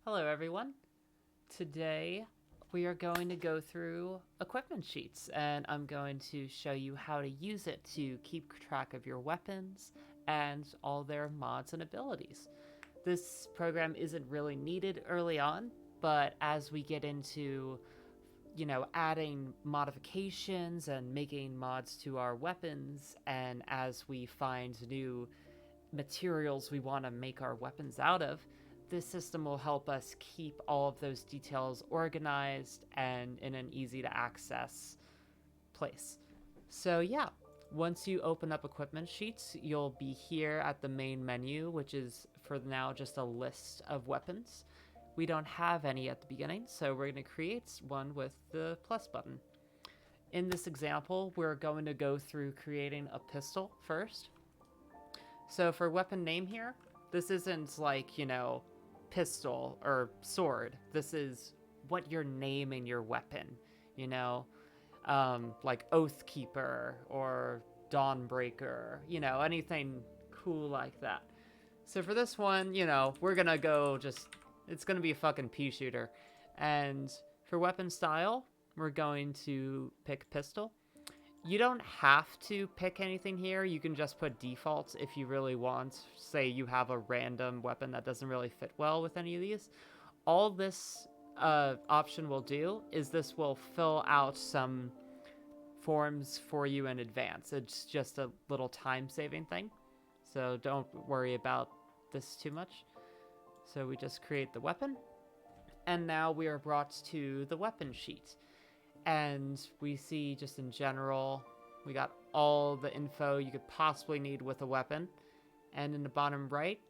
Hello everyone. Today we are going to go through equipment sheets and I'm going to show you how to use it to keep track of your weapons and all their mods and abilities. This program isn't really needed early on, but as we get into adding modifications and making mods to our weapons, and as we find new materials we want to make our weapons out of, this system will help us keep all of those details organized and in an easy to access place. So, yeah, once you open up equipment sheets, you'll be here at the main menu, which is for now just a list of weapons. We don't have any at the beginning, so we're going to create one with the plus button. In this example, we're going to go through creating a pistol first. So for weapon name here, this isn't like, pistol or sword. This is what you're naming your weapon, like Oathkeeper or Dawnbreaker, anything cool like that. So for this one, we're gonna go it's gonna be a fucking pea shooter. And for weapon style, we're going to pick pistol. You don't have to pick anything here. You can just put defaults if you really want. Say you have a random weapon that doesn't really fit well with any of these. All this option will do is this will fill out some forms for you in advance. It's just a little time-saving thing. So don't worry about this too much. So we just create the weapon. And now we are brought to the weapon sheet. And we see just in general, we got all the info you could possibly need with a weapon. And in the bottom right,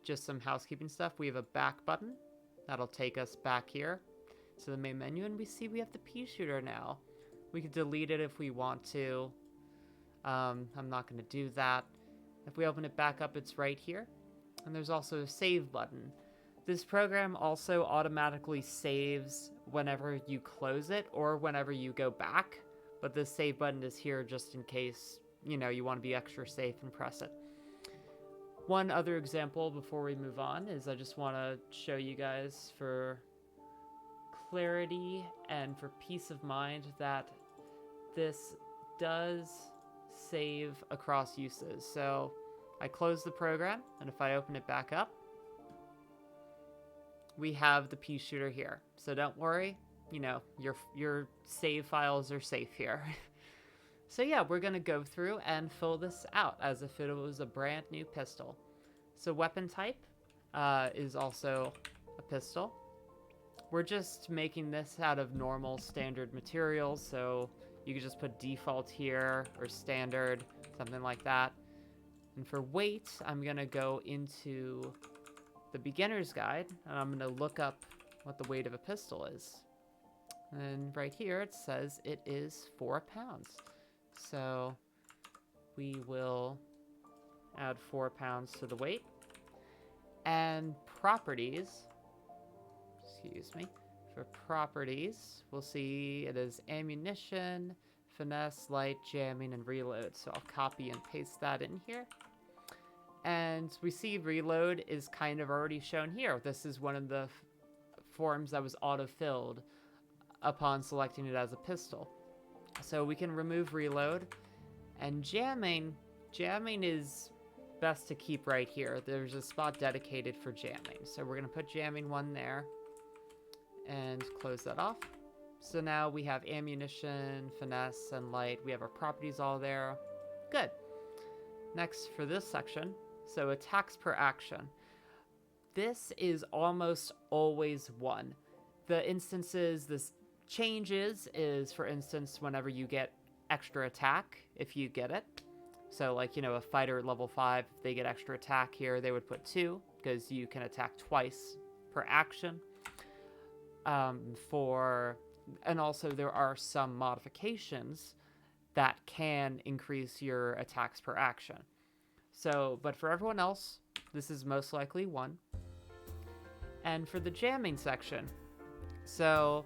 just some housekeeping stuff. We have a back button. That'll take us back here to the main menu. And we see we have the pea shooter now. We could delete it if we want to. I'm not going to do that. If we open it back up, it's right here. And there's also a save button. This program also automatically saves whenever you close it or whenever you go back, but this save button is here just in case, you want to be extra safe and press it. One other example before we move on is I just want to show you guys for clarity and for peace of mind that this does save across uses. So I close the program, and if I open it back up, we have the pea shooter here. So don't worry, your save files are safe here. So yeah, we're gonna go through and fill this out as if it was a brand new pistol. So weapon type is also a pistol. We're just making this out of normal standard materials, so you could just put default here or standard, something like that. And for weight, I'm gonna go into the beginner's guide, and I'm going to look up what the weight of a pistol is. And right here it says it is 4 pounds. So we will add 4 pounds to the weight. And properties, for properties, we'll see it is ammunition, finesse, light, jamming, and reload. So I'll copy and paste that in here. And we see reload is kind of already shown here. This is one of the forms that was auto-filled upon selecting it as a pistol. So we can remove reload. And jamming is best to keep right here. There's a spot dedicated for jamming. So we're going to put jamming 1 there and close that off. So now we have ammunition, finesse, and light. We have our properties all there. Good. Next, for this section, so attacks per action. This is almost always 1. The instances this changes is, for instance, whenever you get extra attack, if you get it. So like, a fighter at level 5, if they get extra attack here, they would put 2, because you can attack twice per action. And also there are some modifications that can increase your attacks per action. So, but for everyone else, this is most likely 1. And for the jamming section, so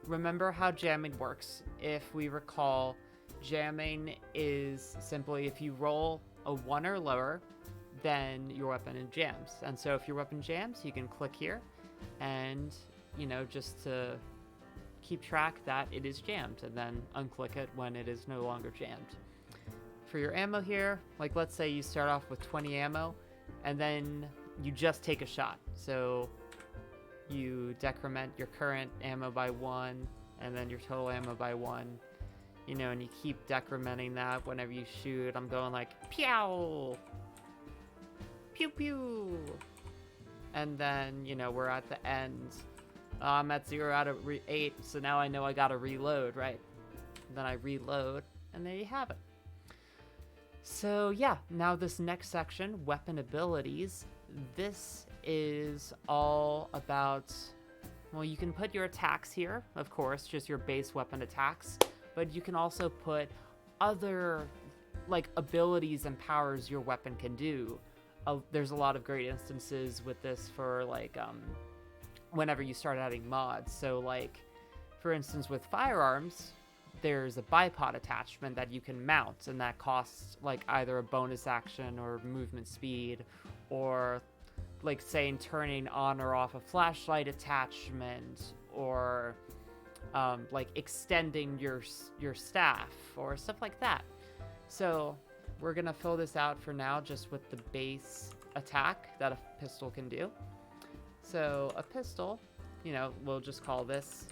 remember how jamming works. If we recall, jamming is simply if you roll a 1 or lower, then your weapon jams. And so if your weapon jams, you can click here and, you know, just to keep track that it is jammed, and then unclick it when it is no longer jammed. For your ammo here, like let's say you start off with 20 ammo, and then you just take a shot. So you decrement your current ammo by 1, and then your total ammo by 1. You know, and you keep decrementing that whenever you shoot. I'm going like, pew! Pew pew! And then, you know, we're at the end. I'm at 0 out of 8, so now I know I gotta reload, right? And then I reload, and there you have it. So yeah, now this next section, weapon abilities, this is all about, well, you can put your attacks here, of course, just your base weapon attacks, but you can also put other, like, abilities and powers your weapon can do. There's a lot of great instances with this for, like, whenever you start adding mods. So, like, for instance, with firearms, there's a bipod attachment that you can mount, and that costs, like, either a bonus action or movement speed, or, like, saying turning on or off a flashlight attachment, or like extending your staff or stuff like that. So we're gonna fill this out for now just with the base attack that a pistol can do. So a pistol, you know, we'll just call this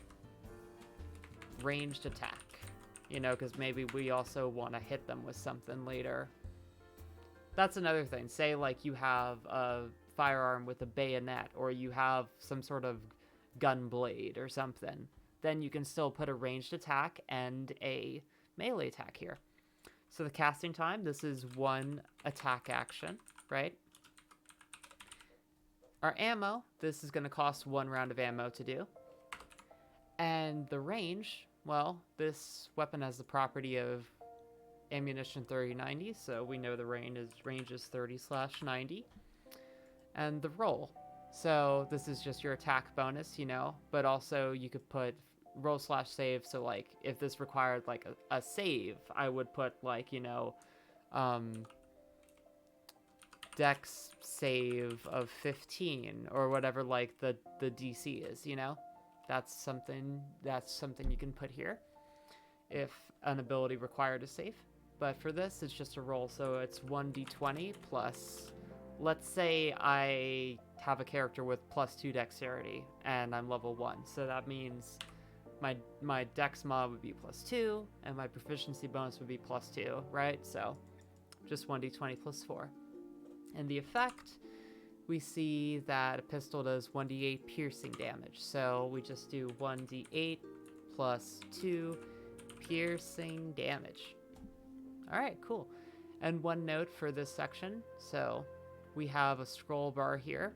ranged attack, you know, because maybe we also want to hit them with something later. That's another thing. Say like you have a firearm with a bayonet, or you have some sort of gun blade or something, then you can still put a ranged attack and a melee attack here. So the casting time, this is 1 attack action, right? Our ammo, this is going to cost 1 round of ammo to do. And the range, well, this weapon has the property of ammunition 30-90, so we know the range is 30/90. And the roll, so this is just your attack bonus, you know, but also you could put roll/save, so like if this required like a save, I would put like, you know, dex save of 15 or whatever like the DC is, you know. That's something you can put here if an ability required a save. But for this, it's just a roll, so it's 1d20 plus, let's say I have a character with +2 dexterity and I'm level 1, so that means my dex mod would be +2 and my proficiency bonus would be +2, right? So just 1d20 plus 4. And the effect, we see that a pistol does 1d8 piercing damage, so we just do 1d8 plus 2 piercing damage. All right, cool. And one note for this section, so we have a scroll bar here,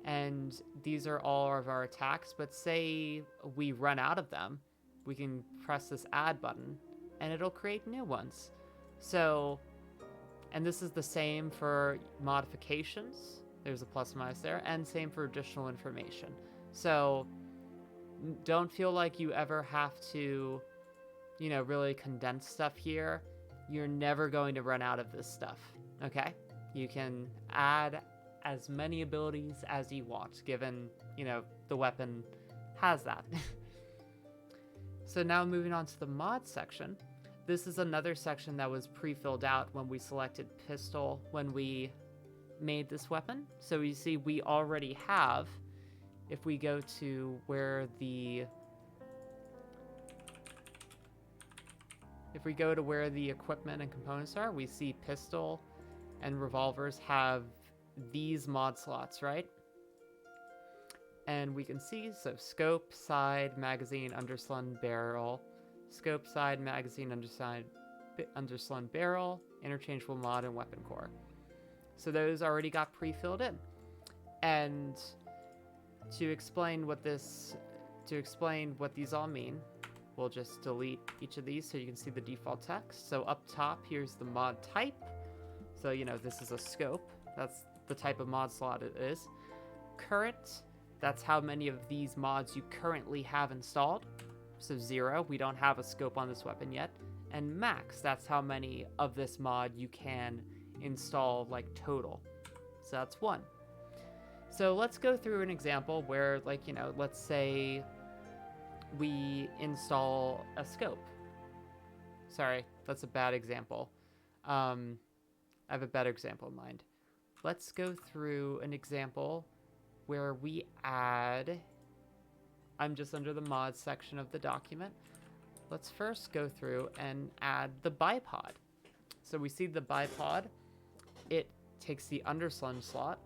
and these are all of our attacks, but say we run out of them, we can press this add button and it'll create new ones. So, and this is the same for modifications, there's a plus and minus there, and same for additional information. So don't feel like you ever have to, you know, really condense stuff here. You're never going to run out of this stuff, okay? You can add as many abilities as you want, given, you know, the weapon has that. So now moving on to the mod section. This is another section that was pre-filled out when we selected pistol when we made this weapon. So you see we already have, if we go to where the equipment and components are, we see pistol and revolvers have these mod slots, right? And we can see, so scope, side, magazine, underslung, barrel, scope, side, magazine, underslung, barrel, interchangeable mod, and weapon core. So those already got pre-filled in. And to explain what these all mean, we'll just delete each of these so you can see the default text. So up top, here's the mod type. So, you know, this is a scope. That's the type of mod slot it is. Current, that's how many of these mods you currently have installed. So 0, we don't have a scope on this weapon yet. And max, that's how many of this mod you can install, like, total. So that's 1. So let's go through an example where, like, let's say we install a scope. Sorry, that's a bad example. I have a better example in mind. Let's go through an example where we add... I'm just under the mods section of the document. Let's first go through and add the bipod. So we see the bipod. It takes the underslung slot.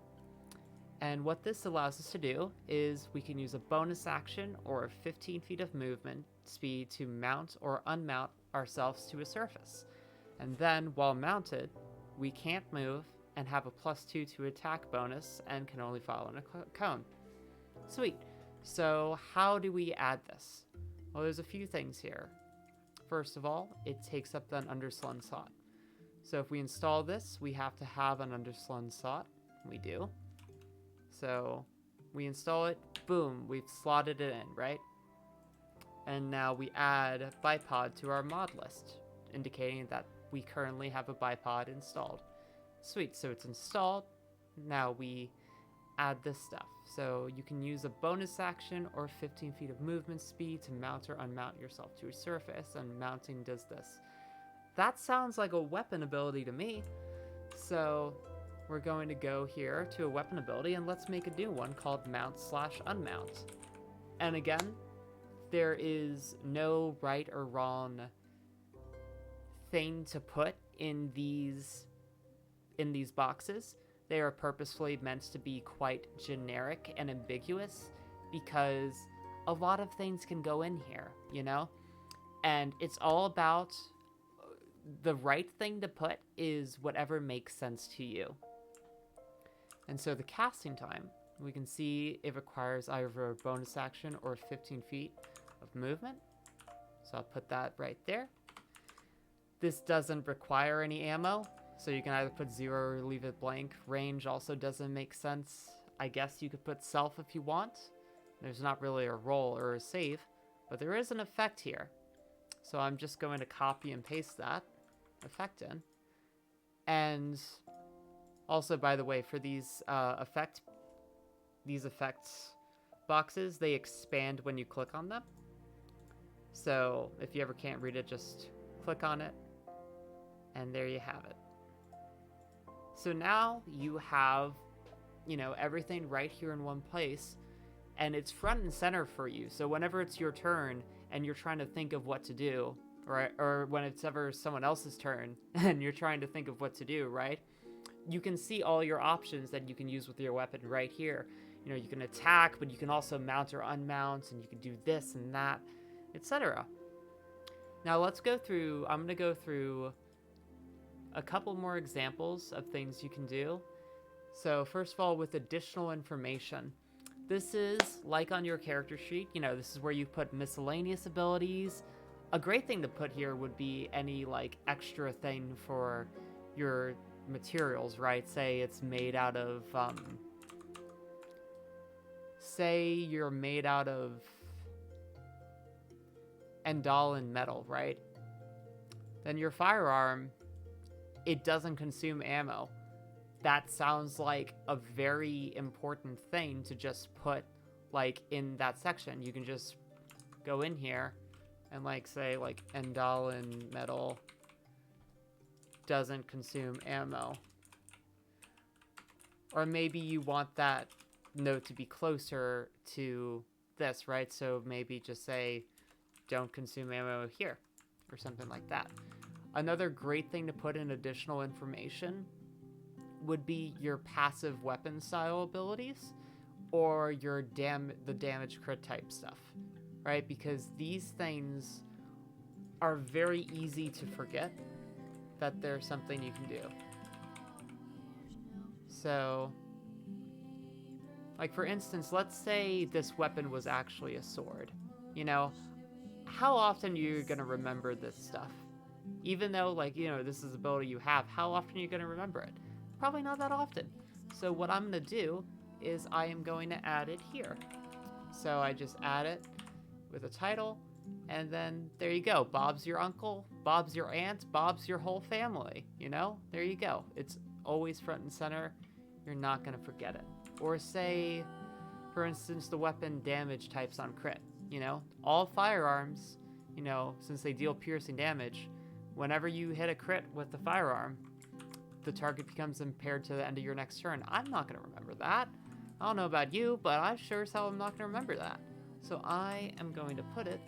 And what this allows us to do is we can use a bonus action or 15 feet of movement speed to mount or unmount ourselves to a surface. And then, while mounted, we can't move and have a +2 to attack bonus and can only follow in a cone. Sweet. So how do we add this? Well, there's a few things here. First of all, it takes up an underslung slot. So if we install this, we have to have an underslung slot. We do. So we install it, boom, we've slotted it in, right? And now we add bipod to our mod list, indicating that we currently have a bipod installed. Sweet, so it's installed. Now we add this stuff. So you can use a bonus action or 15 feet of movement speed to mount or unmount yourself to a surface, and mounting does this. That sounds like a weapon ability to me. So we're going to go here to a weapon ability, and let's make a new one called mount/unmount. And again, there is no right or wrong thing to put in these boxes. They are purposefully meant to be quite generic and ambiguous because a lot of things can go in here, And it's all about the right thing to put is whatever makes sense to you. And so the casting time, we can see it requires either a bonus action or 15 feet of movement. So I'll put that right there. This doesn't require any ammo, so you can either put 0 or leave it blank. Range also doesn't make sense. I guess you could put self if you want. There's not really a roll or a save, but there is an effect here. So I'm just going to copy and paste that effect in. And also, by the way, for these effects boxes, they expand when you click on them. So if you ever can't read it, just click on it, and there you have it. So now you have, everything right here in one place, and it's front and center for you. So whenever it's your turn and you're trying to think of what to do, or when it's ever someone else's turn and you're trying to think of what to do, right? You can see all your options that you can use with your weapon right here. You can attack, but you can also mount or unmount, and you can do this and that, etc. Now let's go through, I'm going to go through a couple more examples of things you can do. So first of all, with additional information, this is like on your character sheet, this is where you put miscellaneous abilities. A great thing to put here would be any extra thing for your materials, right? Say it's made out of, say you're made out of Elderon metal, right? Then your firearm, it doesn't consume ammo. That sounds like a very important thing to just put in that section. You can just go in here and say Elderon metal doesn't consume ammo. Or maybe you want that note to be closer to this, right? So maybe just say don't consume ammo here or something like that. Another great thing to put in additional information would be your passive weapon style abilities or your the damage crit type stuff, right? Because these things are very easy to forget that there's something you can do. So, for instance, let's say this weapon was actually a sword. How often are you going to remember this stuff? Even though, this is an ability you have, how often are you going to remember it? Probably not that often. So what I'm going to do is I am going to add it here. So I just add it with a title, and then there you go. Bob's your uncle, Bob's your aunt, Bob's your whole family, There you go. It's always front and center. you're not going to forget it. Or say, for instance, the weapon damage types on crit. You know, all firearms, you know, since they deal piercing damage, whenever you hit a crit with the firearm, the target becomes impaired to the end of your next turn. I'm not going to remember that. I don't know about you, but I sure as hell am not going to remember that. So I am going to put it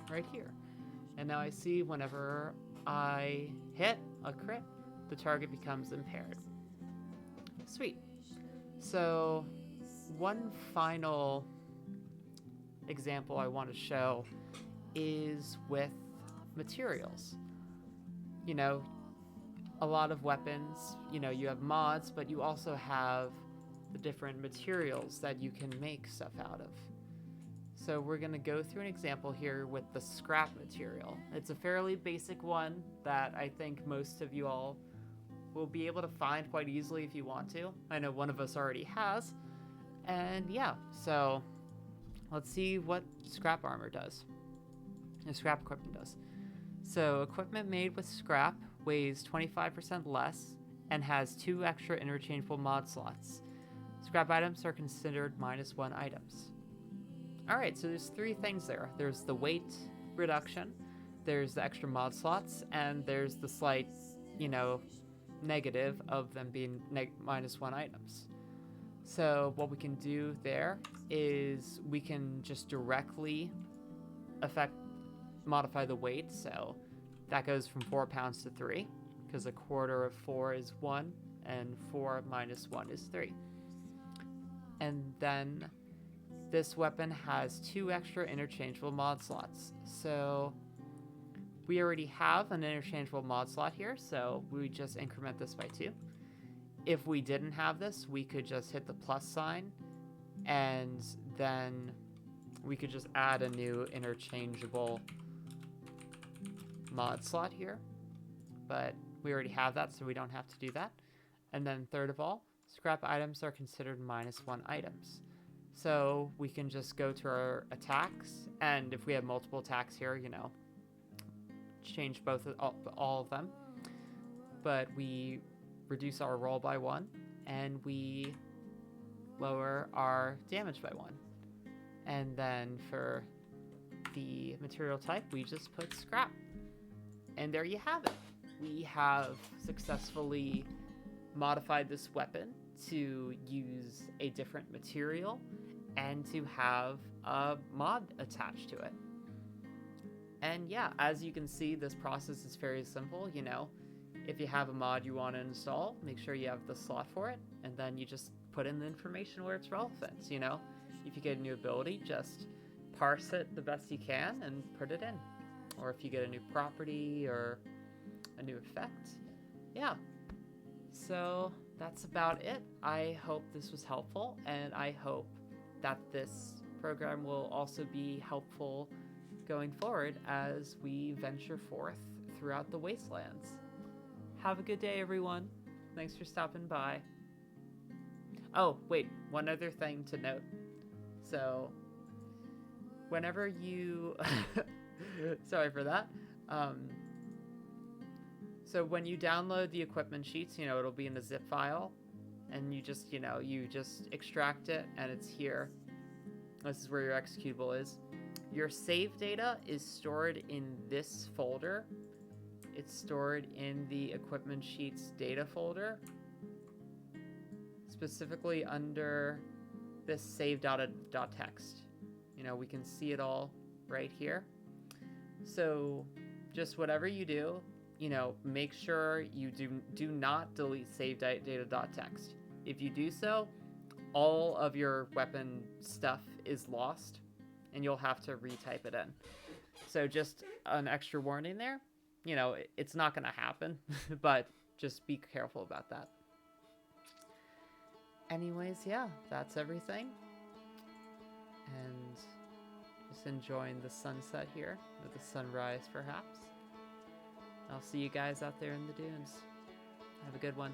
right here. And now I see whenever I hit a crit, the target becomes impaired. Sweet. So one final example I want to show is with materials. You know, a lot of weapons, you know, you have mods, but you also have the different materials that you can make stuff out of. So we're going to go through an example here with the scrap material. It's a fairly basic one that I think most of you all will be able to find quite easily if you want to. I know one of us already has. And yeah, so let's see what scrap armor does. And scrap equipment does. So equipment made with scrap weighs 25% less and has 2 extra interchangeable mod slots. Scrap items are considered -1 items. Alright, so there's 3 things there. There's the weight reduction, there's the extra mod slots, and there's the slight, you know, negative of them being -1 items. So what we can do there is we can just directly modify the weight. So that goes from 4 pounds to 3, because a quarter of 4 is 1, and 4 minus 1 is 3. And then this weapon has 2 extra interchangeable mod slots. So we already have an interchangeable mod slot here, so we just increment this by 2. If we didn't have this, we could just hit the plus sign, and then we could just add a new interchangeable mod slot here. But we already have that, so we don't have to do that. And then third of all, scrap items are considered -1 items. So we can just go to our attacks, and if we have multiple attacks here, you know, change all of them. But we reduce our roll by 1, and we lower our damage by 1. And then for the material type, we just put scrap. And there you have it. We have successfully modified this weapon to use a different material and to have a mod attached to it. And yeah, as you can see, this process is very simple. You know, if you have a mod you want to install, make sure you have the slot for it, and then you just put in the information where it's relevant. You know, if you get a new ability, just parse it the best you can and put it in. Or if you get a new property or a new effect, yeah. So that's about it. I hope this was helpful, and I hope that this program will also be helpful going forward as we venture forth throughout the wastelands. Have a good day, everyone. Thanks for stopping by. Oh, wait, one other thing to note. So, whenever you... Sorry for that. So when you download the equipment sheets, you know, it'll be in a zip file, and you just, you know, you just extract it, and it's here. This is where your executable is. Your save data is stored in this folder. It's stored in the equipment sheets data folder, specifically under this save.txt. You know, we can see it all right here. So just whatever you do, you know, make sure you do not delete save.data.txt. If you do so, all of your weapon stuff is lost, and you'll have to retype it in. So just an extra warning there. You know, it's not going to happen, but just be careful about that. Anyways, yeah, that's everything. And just enjoying the sunset here, or the sunrise perhaps. I'll see you guys out there in the dunes. Have a good one.